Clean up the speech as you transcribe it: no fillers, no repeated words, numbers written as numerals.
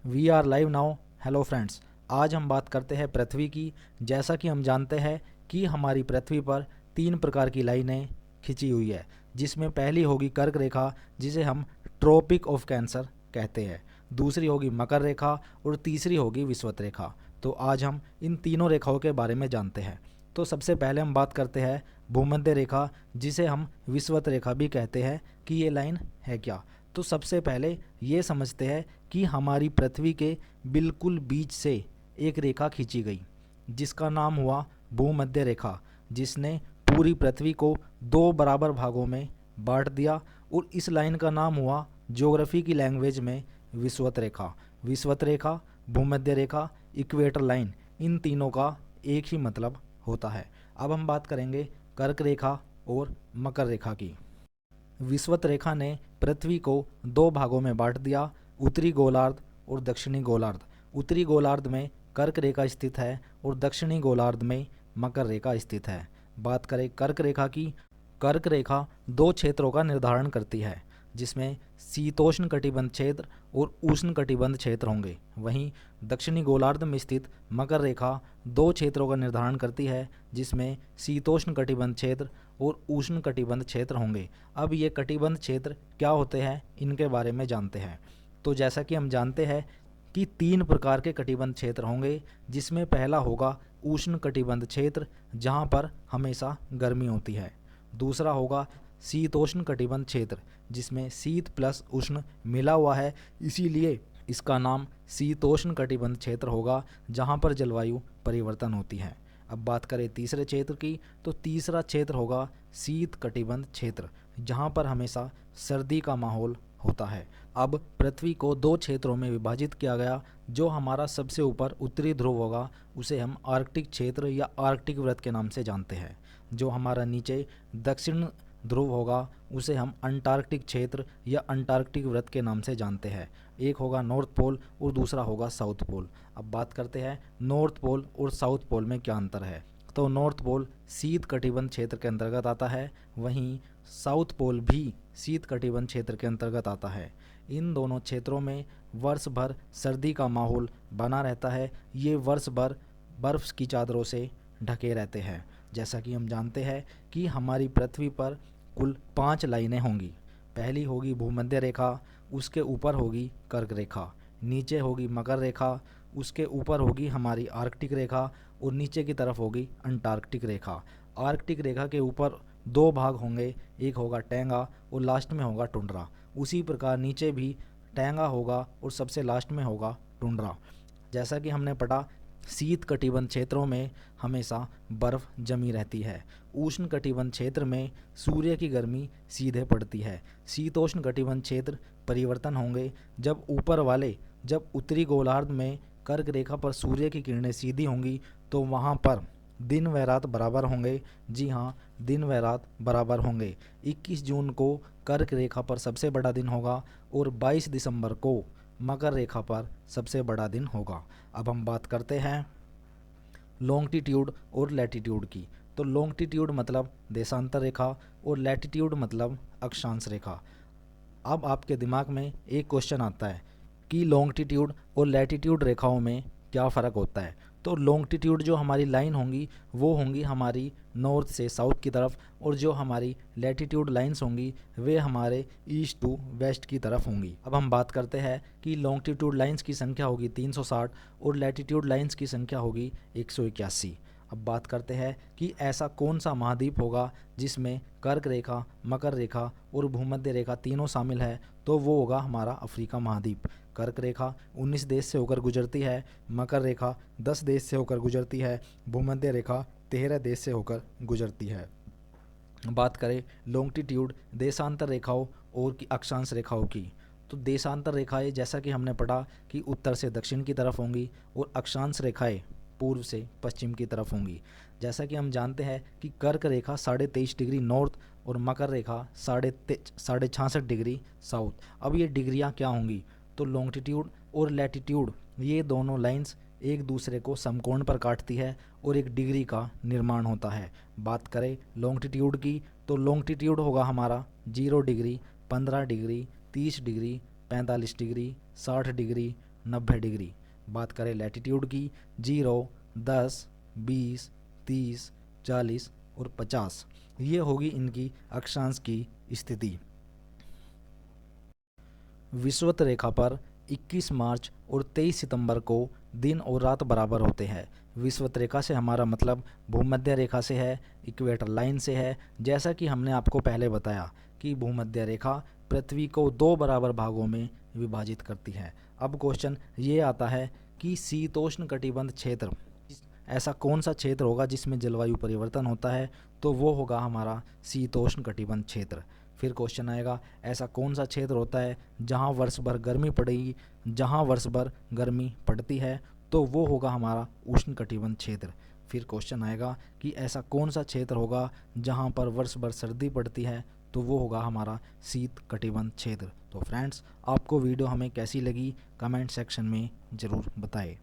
We are live now. Hello friends, आज हम बात करते हैं पृथ्वी की। जैसा कि हम जानते हैं कि हमारी पृथ्वी पर तीन प्रकार की लाइनें खिंची हुई है, जिसमें पहली होगी कर्क रेखा, जिसे हम ट्रॉपिक ऑफ कैंसर कहते हैं। दूसरी होगी मकर रेखा और तीसरी होगी विषुवत रेखा। तो आज हम इन तीनों रेखाओं के बारे में जानते हैं। तो सबसे पहले हम बात करते हैं भूमध्य रेखा, जिसे हम विषुवत रेखा भी कहते हैं, कि ये लाइन है क्या। तो सबसे पहले ये समझते हैं कि हमारी पृथ्वी के बिल्कुल बीच से एक रेखा खींची गई, जिसका नाम हुआ भूमध्य रेखा, जिसने पूरी पृथ्वी को दो बराबर भागों में बांट दिया। और इस लाइन का नाम हुआ ज्योग्राफी की लैंग्वेज में विषुवत रेखा। विषुवत रेखा, भूमध्य रेखा, इक्वेटर लाइन, इन तीनों का एक ही मतलब होता है। अब हम बात करेंगे कर्क रेखा और मकर रेखा की। विषुवत रेखा ने पृथ्वी को दो भागों में बांट दिया, उत्तरी गोलार्ध और दक्षिणी गोलार्ध। उत्तरी गोलार्ध में कर्क रेखा स्थित है और दक्षिणी गोलार्ध में मकर रेखा स्थित है। बात करें कर्क रेखा की, कर्क रेखा दो क्षेत्रों का निर्धारण करती है, जिसमें शीतोष्ण कटिबंध क्षेत्र और उष्ण कटिबंध क्षेत्र होंगे। वहीं दक्षिणी गोलार्ध में स्थित मकर रेखा दो क्षेत्रों का निर्धारण करती है, जिसमें शीतोष्ण कटिबंध क्षेत्र और उष्ण कटिबंध क्षेत्र होंगे। अब ये कटिबंध क्षेत्र क्या होते हैं, इनके बारे में जानते हैं। तो जैसा कि हम जानते हैं कि तीन प्रकार के कटिबंध क्षेत्र होंगे, जिसमें पहला होगा उष्ण कटिबंध क्षेत्र, जहाँ पर हमेशा गर्मी होती है। दूसरा होगा शीतोष्ण कटिबंध क्षेत्र, जिसमें शीत प्लस उष्ण मिला हुआ है, इसीलिए इसका नाम शीतोष्ण कटिबंध क्षेत्र होगा, जहाँ पर जलवायु परिवर्तन होती है। अब बात करें तीसरे क्षेत्र की, तो तीसरा क्षेत्र होगा शीत कटिबंध क्षेत्र, जहाँ पर हमेशा सर्दी का माहौल होता है। अब पृथ्वी को दो क्षेत्रों में विभाजित किया गया। जो हमारा सबसे ऊपर उत्तरी ध्रुव होगा, उसे हम आर्कटिक क्षेत्र या आर्कटिक वृत्त के नाम से जानते हैं। जो हमारा नीचे दक्षिण ध्रुव होगा, उसे हम अंटार्कटिक क्षेत्र या अंटार्कटिक वृत्त के नाम से जानते हैं। एक होगा नॉर्थ पोल और दूसरा होगा साउथ पोल। अब बात करते हैं नॉर्थ पोल और साउथ पोल में क्या अंतर है। तो नॉर्थ पोल शीत कटिबंध क्षेत्र के अंतर्गत आता है, वहीं साउथ पोल भी शीत कटिबंध क्षेत्र के अंतर्गत आता है। इन दोनों क्षेत्रों में वर्ष भर सर्दी का माहौल बना रहता है। ये वर्ष भर बर्फ़ की चादरों से ढके रहते हैं। जैसा कि हम जानते हैं कि हमारी पृथ्वी पर कुल 5 लाइनें होंगी। पहली होगी भूमध्य रेखा, उसके ऊपर होगी कर्क रेखा, नीचे होगी मकर रेखा, उसके ऊपर होगी हमारी आर्कटिक रेखा और नीचे की तरफ होगी अंटार्कटिक रेखा। आर्कटिक रेखा के ऊपर दो भाग होंगे, एक होगा टैंगा और लास्ट में होगा टुंड्रा। उसी प्रकार नीचे भी टैंगा होगा और सबसे लास्ट में होगा टुंड्रा। जैसा कि हमने पढ़ा, शीत कटिबंध क्षेत्रों में हमेशा बर्फ़ जमी रहती है। उष्ण कटिबंध क्षेत्र में सूर्य की गर्मी सीधे पड़ती है। शीतोष्ण कटिबंध क्षेत्र परिवर्तन होंगे जब उत्तरी गोलार्ध में कर्क रेखा पर सूर्य की किरणें सीधी होंगी, तो वहाँ पर दिन व रात बराबर होंगे। जी हाँ, दिन व रात बराबर होंगे। 21 जून को कर्क रेखा पर सबसे बड़ा दिन होगा और 22 दिसंबर को मकर रेखा पर सबसे बड़ा दिन होगा। अब हम बात करते हैं लॉन्गिट्यूड और लैटिट्यूड की। तो लॉन्गिट्यूड मतलब देशांतर रेखा और लैटिट्यूड मतलब अक्षांश रेखा। अब आपके दिमाग में एक क्वेश्चन आता है कि लॉन्गिट्यूड और लैटिट्यूड रेखाओं में क्या फ़र्क होता है। तो लॉन्गिट्यूड जो हमारी लाइन होंगी वो होंगी हमारी नॉर्थ से साउथ की तरफ, और जो हमारी लैटिट्यूड लाइंस होंगी वे हमारे ईस्ट टू वेस्ट की तरफ होंगी। अब हम बात करते हैं कि लॉन्गिट्यूड लाइंस की संख्या होगी 360 और लैटिट्यूड लाइंस की संख्या होगी 181। अब बात करते हैं कि ऐसा कौन सा महाद्वीप होगा जिसमें कर्क रेखा, मकर रेखा और भूमध्य रेखा तीनों शामिल है। तो वो होगा हमारा अफ्रीका महाद्वीप। कर्क रेखा 19 देश से होकर गुजरती है, मकर रेखा 10 देश से होकर गुजरती है, भूमध्य रेखा 13 देश से होकर गुजरती है। बात करें लॉन्गिट्यूड देशांतर रेखाओं और की अक्षांश रेखाओं की, तो देशांतर रेखाएं जैसा कि हमने पढ़ा कि उत्तर से दक्षिण की तरफ होंगी और अक्षांश रेखाएं पूर्व से पश्चिम की तरफ होंगी। जैसा कि हम जानते हैं कि कर्क रेखा 23.5 डिग्री नॉर्थ और मकर रेखा 66.5 डिग्री साउथ। अब ये डिग्रियां क्या होंगी, तो लॉन्गिट्यूड और लैटिट्यूड ये दोनों लाइंस एक दूसरे को समकोण पर काटती है और एक डिग्री का निर्माण होता है। बात करें लॉन्गिट्यूड की, तो लॉन्गिट्यूड होगा हमारा 0 degree, 15 degree, 30 degree, 45 degree, 60 degree, 90 degree. बात करें लैटिट्यूड की, 0, 10, 20, 30, 40 और 50, ये होगी इनकी अक्षांश की स्थिति। विषुवत रेखा पर 21 मार्च और 23 सितंबर को दिन और रात बराबर होते हैं। विषुवत रेखा से हमारा मतलब भूमध्य रेखा से है, इक्वेटर लाइन से है। जैसा कि हमने आपको पहले बताया कि भूमध्य रेखा पृथ्वी को 2 बराबर भागों में विभाजित करती है। अब क्वेश्चन ये आता है कि शीतोष्ण कटिबंध क्षेत्र, ऐसा कौन सा क्षेत्र होगा जिसमें जलवायु परिवर्तन होता है, तो वो होगा हमारा शीतोष्ण कटिबंध क्षेत्र। फिर क्वेश्चन आएगा ऐसा कौन सा क्षेत्र होता है जहां वर्ष भर गर्मी पड़ेगी, जहां वर्ष भर गर्मी पड़ती है, तो वो होगा हमारा उष्ण कटिबंध क्षेत्र। फिर क्वेश्चन आएगा कि ऐसा कौन सा क्षेत्र होगा जहां पर वर्ष भर सर्दी पड़ती है, तो वो होगा हमारा शीत कटिबंध क्षेत्र। तो फ्रेंड्स, आपको वीडियो हमें कैसी लगी कमेंट सेक्शन में ज़रूर बताएं।